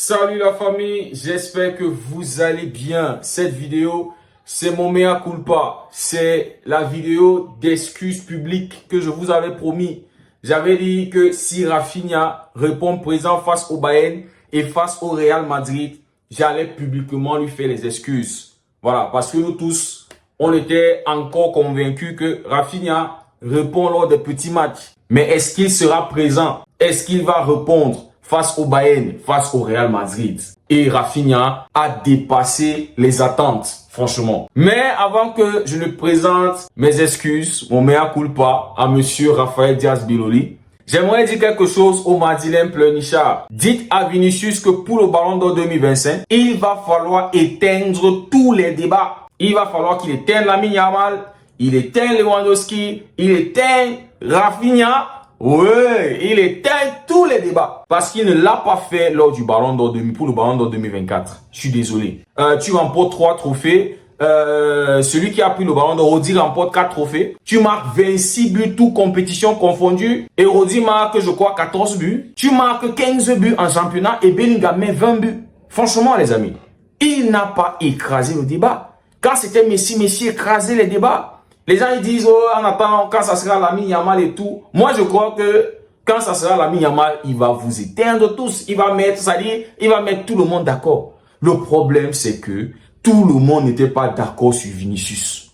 Salut la famille, j'espère que vous allez bien. Cette vidéo, c'est mon mea culpa. C'est la vidéo d'excuses publiques que je vous avais promis. J'avais dit que si Rafinha répond présent face au Bayern et face au Real Madrid, j'allais publiquement lui faire les excuses. Voilà, parce que nous tous, on était encore convaincus que Rafinha répond lors des petits matchs. Mais est-ce qu'il sera présent? Est-ce qu'il va répondre face au Bayern, face au Real Madrid? Et Rafinha a dépassé les attentes, franchement. Mais avant que je ne présente mes excuses, mon mea culpa à monsieur Raphaël Diaz-Biloli, j'aimerais dire quelque chose au Madeleine Pleurnichard. Dites à Vinicius que pour le Ballon d'Or 2025, il va falloir éteindre tous les débats. Il va falloir qu'il éteigne Lamine Yamal, il éteigne Lewandowski, il éteigne Rafinha. Ouais, il éteint tous les débats. Parce qu'il ne l'a pas fait lors du Ballon d'Or pour le Ballon d'Or 2024. Je suis désolé. Tu remportes 3 trophées. Celui qui a pris le Ballon d'Or, Rodi, remporte 4 trophées. Tu marques 26 buts, toutes compétitions confondues. Et Rodi marque, je crois, 14 buts. Tu marques 15 buts en championnat et Bellingham met 20 buts. Franchement, les amis, il n'a pas écrasé le débat. Quand c'était Messi écrasait les débats. Les gens ils disent, oh, en attendant, quand ça sera Lamine Yamal et tout. Moi, je crois que quand ça sera Lamine Yamal, il va vous éteindre tous. Il va mettre, c'est-à-dire, il va mettre tout le monde d'accord. Le problème, c'est que tout le monde n'était pas d'accord sur Vinicius.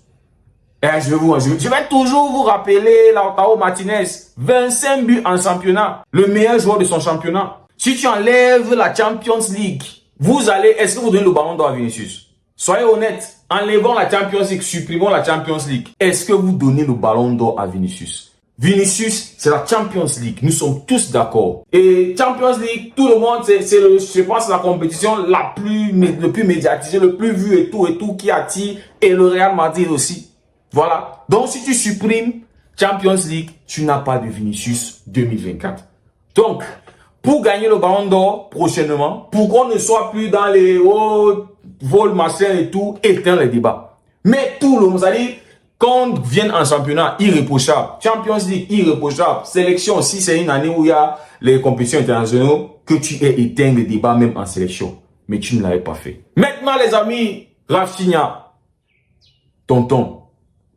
Et je vais toujours vous rappeler Lautaro Martinez. 25 buts en championnat. Le meilleur joueur de son championnat. Si tu enlèves la Champions League, est-ce que vous donnez le ballon d'or à Vinicius? Soyez honnête, enlevons la Champions League, supprimons la Champions League. Est-ce que vous donnez le ballon d'or à Vinicius? Vinicius, c'est la Champions League. Nous sommes tous d'accord. Et Champions League, tout le monde, je pense, la compétition le plus médiatisée, le plus vu et tout qui attire. Et le Real Madrid aussi. Voilà. Donc, si tu supprimes Champions League, tu n'as pas de Vinicius 2024. Donc, pour gagner le ballon d'or prochainement, pour qu'on ne soit plus dans les vol, machin et tout, éteindre les débats. Mais tout le monde, c'est-à-dire, quand viennent en championnat, irréprochable. Champions League, irréprochable. Sélection, si c'est une année où il y a les compétitions internationales, que tu aies éteint les débats même en sélection. Mais tu ne l'avais pas fait. Maintenant, les amis, Rafinha, tonton,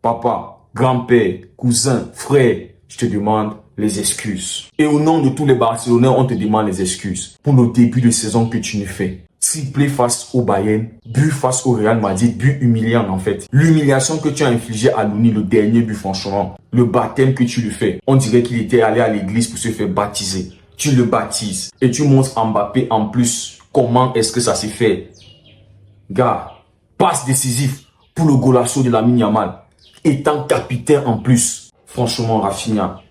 papa, grand-père, cousin, frère, je te demande les excuses. Et au nom de tous les Barcelonais, on te demande les excuses pour le début de saison que tu ne fais. Triplé face au Bayern, but face au Real Madrid, but humiliant en fait. L'humiliation que tu as infligée à Louni, le dernier but franchement, le baptême que tu lui fais, on dirait qu'il était allé à l'église pour se faire baptiser. Tu le baptises et tu montres à Mbappé en plus comment est-ce que ça s'est fait. Gars, passe décisif pour le golasso de Lamine Yamal, étant capitaine en plus. Franchement Rafinha,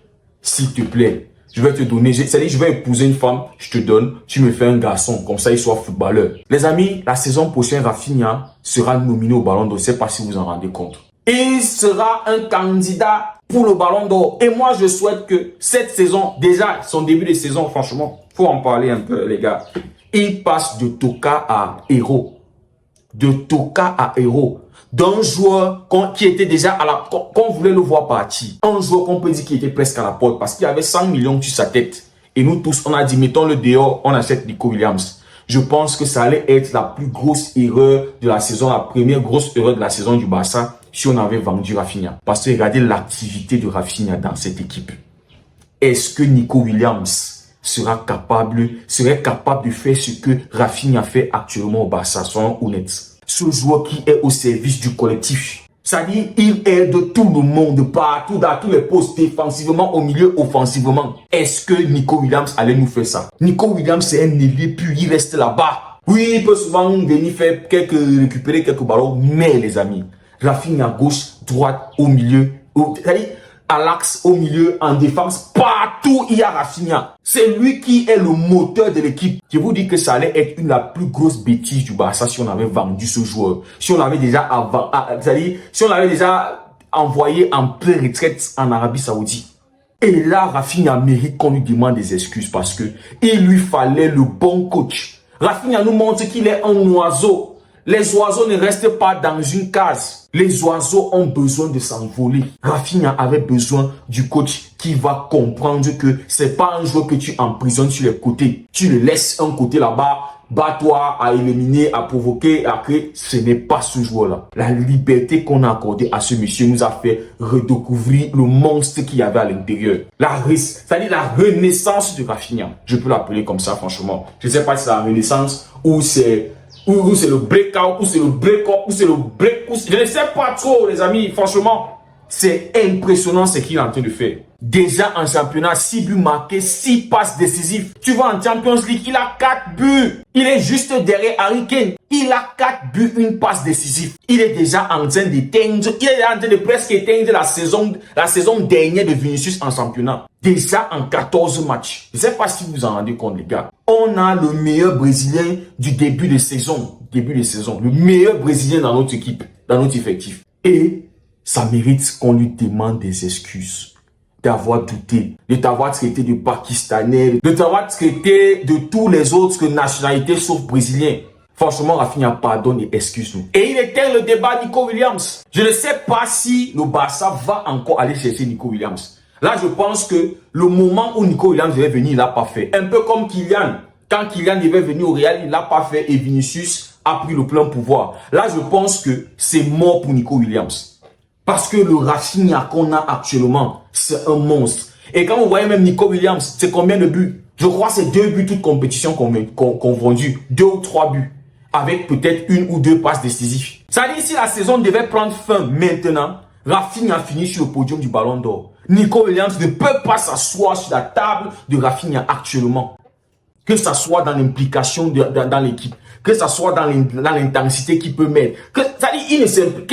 s'il te plaît, je vais te donner, c'est-à-dire je vais épouser une femme, je te donne, tu me fais un garçon, comme ça il soit footballeur. Les amis, la saison prochaine, Rafinha sera nominé au Ballon d'Or, je ne sais pas si vous en rendez compte. Il sera un candidat pour le Ballon d'Or. Et moi, je souhaite que cette saison, déjà son début de saison, franchement, faut en parler un peu les gars. Il passe de Toka à héros. De Toka à héros. D'un joueur qui était déjà qu'on voulait le voir partir. Un joueur qu'on peut dire qu'il était presque à la porte parce qu'il avait 100 millions sur sa tête. Et nous tous, on a dit, mettons-le dehors, on achète Nico Williams. Je pense que ça allait être la plus grosse erreur de la saison, la première grosse erreur de la saison du Barça si on avait vendu Rafinha. Parce que regardez l'activité de Rafinha dans cette équipe. Est-ce que Nico Williams serait capable de faire ce que Rafinha fait actuellement au Barça? Soyons honnêtes. Ce joueur qui est au service du collectif. C'est-à-dire, il aide tout le monde partout, dans tous les postes, défensivement, au milieu, offensivement. Est-ce que Nico Williams allait nous faire ça? Nico Williams, c'est un ailier, puis il reste là-bas. Oui, il peut souvent venir faire récupérer quelques ballons, mais les amis, Rafinha à gauche, droite, au milieu, c'est-à-dire, à l'axe, au milieu, en défense, partout il y a Rafinha. C'est lui qui est le moteur de l'équipe. Je vous dis que ça allait être la plus grosse bêtise du Barça si on avait vendu ce joueur. Si on avait déjà si on l'avait déjà envoyé en pré-retraite en Arabie Saoudite. Et là, Rafinha mérite qu'on lui demande des excuses parce que il lui fallait le bon coach. Rafinha nous montre qu'il est un oiseau. Les oiseaux ne restent pas dans une case. Les oiseaux ont besoin de s'envoler. Rafinha avait besoin du coach qui va comprendre que c'est pas un joueur que tu emprisonnes sur les côtés. Tu le laisses un côté là-bas, bats-toi, à éliminer, à provoquer, à créer. Ce n'est pas ce joueur-là. La liberté qu'on a accordée à ce monsieur nous a fait redécouvrir le monstre qu'il y avait à l'intérieur. C'est-à-dire la renaissance de Rafinha. Je peux l'appeler comme ça, franchement. Je ne sais pas si c'est la renaissance ou c'est le breakout, ou c'est le break-up, ou c'est le break. Je ne sais pas trop, les amis. Franchement, c'est impressionnant ce qu'il est en train de faire. Déjà en championnat, 6 buts marqués, 6 passes décisives. Tu vois, en Champions League, il a 4 buts. Il est juste derrière Harry Kane. Il a 4 buts, une passe décisive. Il est déjà en train d'éteindre, il est en train de presque éteindre la saison dernière de Vinicius en championnat. Déjà en 14 matchs. Je ne sais pas si vous vous en rendez compte, les gars. On a le meilleur Brésilien du début de saison. Le meilleur Brésilien dans notre équipe, dans notre effectif. Et ça mérite qu'on lui demande des excuses d'avoir douté, de t'avoir traité de Pakistanais, de t'avoir traité de tous les autres nationalités sauf Brésiliens. Franchement, Rafinha pardonne et excuse-nous. Et il éteint le débat Nico Williams. Je ne sais pas si le Barça va encore aller chercher Nico Williams. Là, je pense que le moment où Nico Williams devait venir, il l'a pas fait. Un peu comme Kylian. Quand Kylian devait venir au Real, il l'a pas fait et Vinicius a pris le plein pouvoir. Là, je pense que c'est mort pour Nico Williams. Parce que le Rafinha qu'on a actuellement, c'est un monstre. Et quand vous voyez même Nico Williams, c'est combien de buts? Je crois que c'est 2 buts toutes compétitions confondues. 2 ou 3 buts. Avec peut-être 1 ou 2 passes décisives. Ça dit, si la saison devait prendre fin maintenant, Rafinha finit sur le podium du Ballon d'Or. Nico Williams ne peut pas s'asseoir sur la table de Rafinha actuellement. Que ça soit dans l'implication dans l'équipe, que ça soit dans l'intensité qu'il peut mettre, que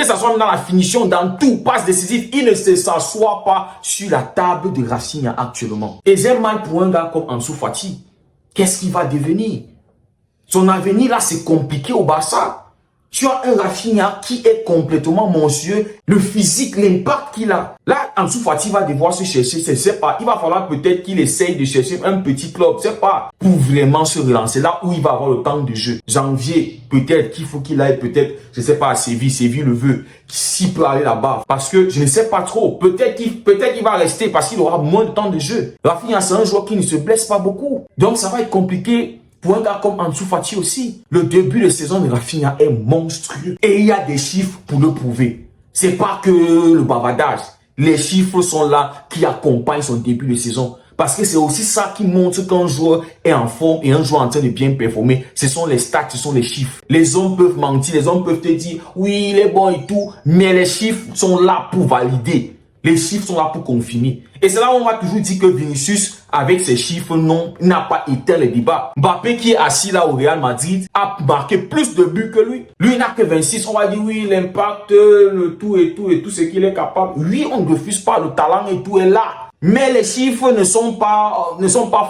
ça soit dans la finition, dans tout, passe décisif, il ne s'assoit pas sur la table de Rafinha actuellement. Et j'ai mal pour un gars comme Ansu Fati. Qu'est-ce qu'il va devenir? Son avenir là, c'est compliqué au Barça. Tu as un Rafinha qui est complètement monstrueux. Le physique, l'impact qu'il a. Là, Ansu Fati va devoir se chercher, je sais pas. Il va falloir peut-être qu'il essaye de chercher un petit club, je sais pas, pour vraiment se relancer. Là où il va avoir le temps de jeu. Janvier, peut-être qu'il faut qu'il aille, peut-être, je sais pas, à Séville le veut. S'il peut aller là-bas. Parce que je ne sais pas trop. Peut-être qu'il va rester parce qu'il aura moins de temps de jeu. Rafinha, c'est un joueur qui ne se blesse pas beaucoup. Donc, ça va être compliqué. Pour un gars comme Ansu Fati aussi, le début de saison de Rafinha est monstrueux. Et il y a des chiffres pour le prouver. C'est pas que le bavardage. Les chiffres sont là qui accompagnent son début de saison. Parce que c'est aussi ça qui montre qu'un joueur est en forme et un joueur en train de bien performer. Ce sont les stats, ce sont les chiffres. Les hommes peuvent mentir, les hommes peuvent te dire, oui, il est bon et tout. Mais les chiffres sont là pour valider. Les chiffres sont là pour confirmer. Et c'est là où on va toujours dire que Vinicius, avec ses chiffres, n'a pas éteint les débats. Mbappé, qui est assis là au Real Madrid, a marqué plus de buts que lui. Lui, il n'a que 26. On va dire, oui, l'impact, le tout et tout ce qu'il est capable. Oui, on ne refuse pas, le talent et tout est là. Mais les chiffres ne sont pas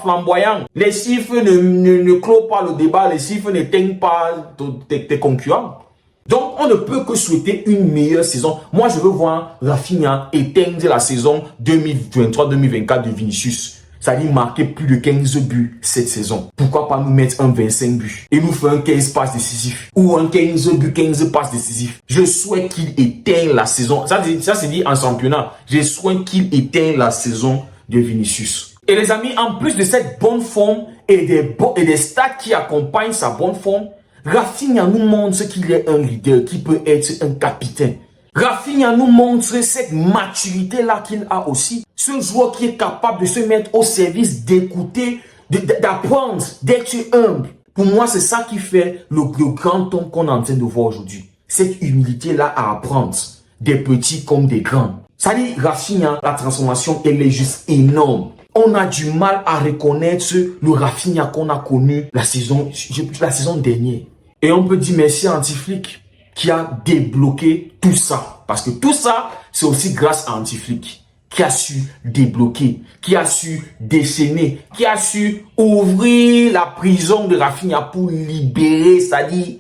flamboyants. Les chiffres ne clôt pas le débat. Les chiffres n'éteignent pas tes concurrents. Donc, on ne peut que souhaiter une meilleure saison. Moi, je veux voir Rafinha éteindre la saison 2023-2024 de Vinicius. C'est-à-dire marquer plus de 15 buts cette saison. Pourquoi pas nous mettre un 25 buts et nous faire un 15 passes décisifs ou un 15 buts, 15 passes décisifs. Je souhaite qu'il éteigne la saison. Ça c'est dit en championnat. Je souhaite qu'il éteigne la saison de Vinicius. Et les amis, en plus de cette bonne forme et des stats qui accompagnent sa bonne forme, Rafinha nous montre qu'il est un leader, qui peut être un capitaine. Rafinha nous montre cette maturité-là qu'il a aussi. Ce joueur qui est capable de se mettre au service, d'écouter, d'apprendre, d'être humble. Pour moi, c'est ça qui fait le grand homme qu'on est en train de voir aujourd'hui. Cette humilité-là à apprendre, des petits comme des grands. Ça dit, Rafinha, la transformation, elle est juste énorme. On a du mal à reconnaître le Rafinha qu'on a connu la saison dernière. Et on peut dire merci à Antiflick qui a débloqué tout ça. Parce que tout ça, c'est aussi grâce à Antiflick qui a su débloquer, qui a su déchaîner, qui a su ouvrir la prison de Rafinha pour libérer, c'est-à-dire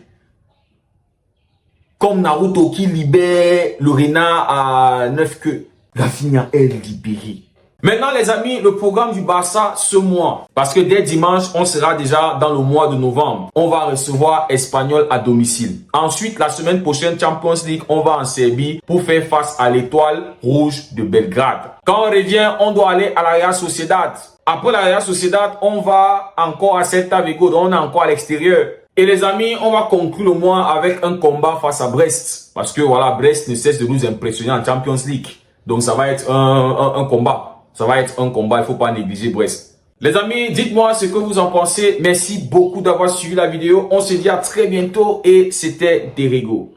comme Naruto qui libère le renard à 9 queues. Rafinha est libéré. Maintenant les amis, le programme du Barça ce mois, parce que dès dimanche, on sera déjà dans le mois de novembre. On va recevoir Espanyol à domicile. Ensuite, la semaine prochaine, Champions League, on va en Serbie pour faire face à l'Étoile Rouge de Belgrade. Quand on revient, on doit aller à la Real Sociedad. Après la Real Sociedad, on va encore à Celta Vigo, donc on est encore à l'extérieur. Et les amis, on va conclure le mois avec un combat face à Brest. Parce que voilà, Brest ne cesse de nous impressionner en Champions League. Donc ça va être un combat. Ça va être un combat, il ne faut pas négliger Brest. Les amis, dites-moi ce que vous en pensez. Merci beaucoup d'avoir suivi la vidéo. On se dit à très bientôt et c'était Derigo.